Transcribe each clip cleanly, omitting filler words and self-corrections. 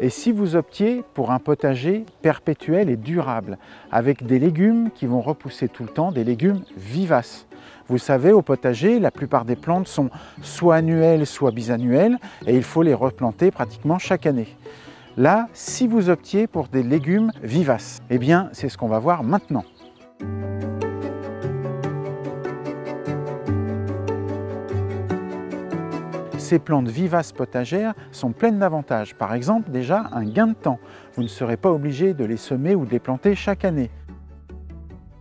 Et si vous optiez pour un potager perpétuel et durable, avec des légumes qui vont repousser tout le temps, des légumes vivaces. Vous savez, au potager, la plupart des plantes sont soit annuelles, soit bisannuelles, et il faut les replanter pratiquement chaque année. Là, si vous optiez pour des légumes vivaces, eh bien, c'est ce qu'on va voir maintenant. Ces plantes vivaces potagères sont pleines d'avantages. Par exemple, déjà, un gain de temps. Vous ne serez pas obligé de les semer ou de les planter chaque année.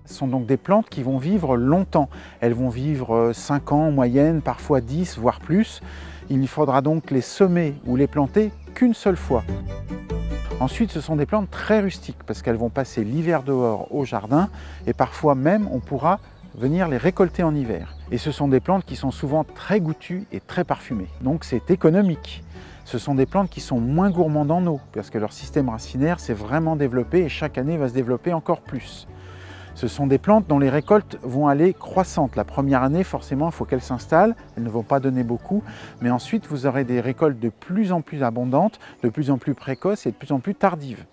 Ce sont donc des plantes qui vont vivre longtemps. Elles vont vivre 5 ans en moyenne, parfois 10, voire plus. Il ne faudra donc les semer ou les planter qu'une seule fois. Ensuite, ce sont des plantes très rustiques parce qu'elles vont passer l'hiver dehors au jardin et parfois même on pourra venir les récolter en hiver. Et ce sont des plantes qui sont souvent très goûtues et très parfumées. Donc c'est économique. Ce sont des plantes qui sont moins gourmandes en eau parce que leur système racinaire s'est vraiment développé et chaque année va se développer encore plus. Ce sont des plantes dont les récoltes vont aller croissantes. La première année, forcément, il faut qu'elles s'installent. Elles ne vont pas donner beaucoup. Mais ensuite, vous aurez des récoltes de plus en plus abondantes, de plus en plus précoces et de plus en plus tardives.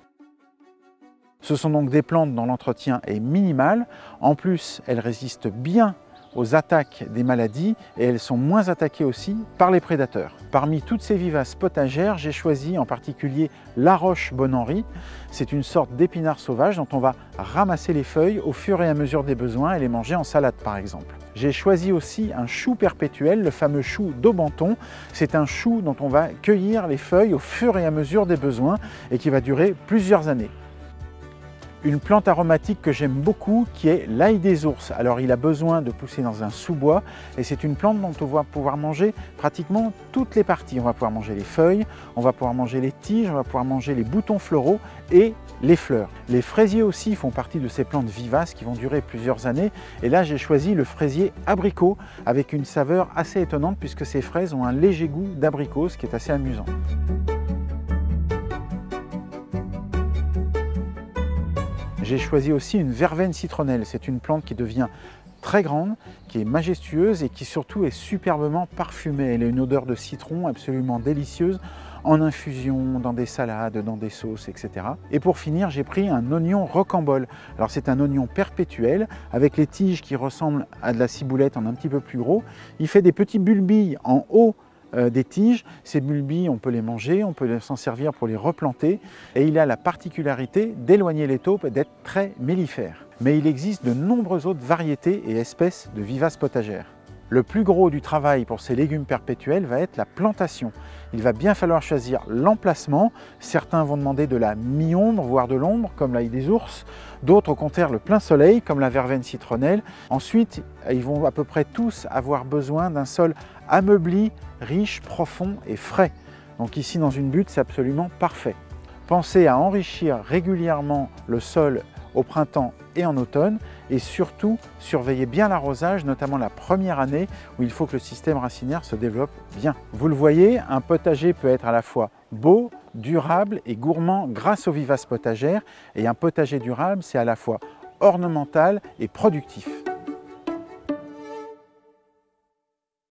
Ce sont donc des plantes dont l'entretien est minimal. En plus, elles résistent bien aux attaques des maladies et elles sont moins attaquées aussi par les prédateurs. Parmi toutes ces vivaces potagères, j'ai choisi en particulier la roche Bon-Henri. C'est une sorte d'épinard sauvage dont on va ramasser les feuilles au fur et à mesure des besoins et les manger en salade par exemple. J'ai choisi aussi un chou perpétuel, le fameux chou d'Aubenton. C'est un chou dont on va cueillir les feuilles au fur et à mesure des besoins et qui va durer plusieurs années. Une plante aromatique que j'aime beaucoup qui est l'ail des ours. Alors il a besoin de pousser dans un sous-bois et c'est une plante dont on va pouvoir manger pratiquement toutes les parties. On va pouvoir manger les feuilles, on va pouvoir manger les tiges, on va pouvoir manger les boutons floraux et les fleurs. Les fraisiers aussi font partie de ces plantes vivaces qui vont durer plusieurs années et là j'ai choisi le fraisier abricot avec une saveur assez étonnante puisque ces fraises ont un léger goût d'abricot, ce qui est assez amusant. J'ai choisi aussi une verveine citronnelle. C'est une plante qui devient très grande, qui est majestueuse et qui surtout est superbement parfumée. Elle a une odeur de citron absolument délicieuse en infusion, dans des salades, dans des sauces, etc. Et pour finir, j'ai pris un oignon rocambole. Alors c'est un oignon perpétuel avec les tiges qui ressemblent à de la ciboulette en un petit peu plus gros. Il fait des petits bulbilles en haut des tiges. Ces bulbilles, on peut les manger, on peut s'en servir pour les replanter et il a la particularité d'éloigner les taupes et d'être très mellifère. Mais il existe de nombreuses autres variétés et espèces de vivaces potagères. Le plus gros du travail pour ces légumes perpétuels va être la plantation. Il va bien falloir choisir l'emplacement. Certains vont demander de la mi-ombre, voire de l'ombre, comme l'ail des ours. D'autres, au contraire, le plein soleil, comme la verveine citronnelle. Ensuite, ils vont à peu près tous avoir besoin d'un sol ameubli, riche, profond et frais. Donc ici, dans une butte, c'est absolument parfait. Pensez à enrichir régulièrement le sol au printemps et en automne et surtout surveillez bien l'arrosage, notamment la première année où il faut que le système racinaire se développe bien. Vous le voyez, un potager peut être à la fois beau, durable et gourmand grâce aux vivaces potagères et un potager durable c'est à la fois ornemental et productif.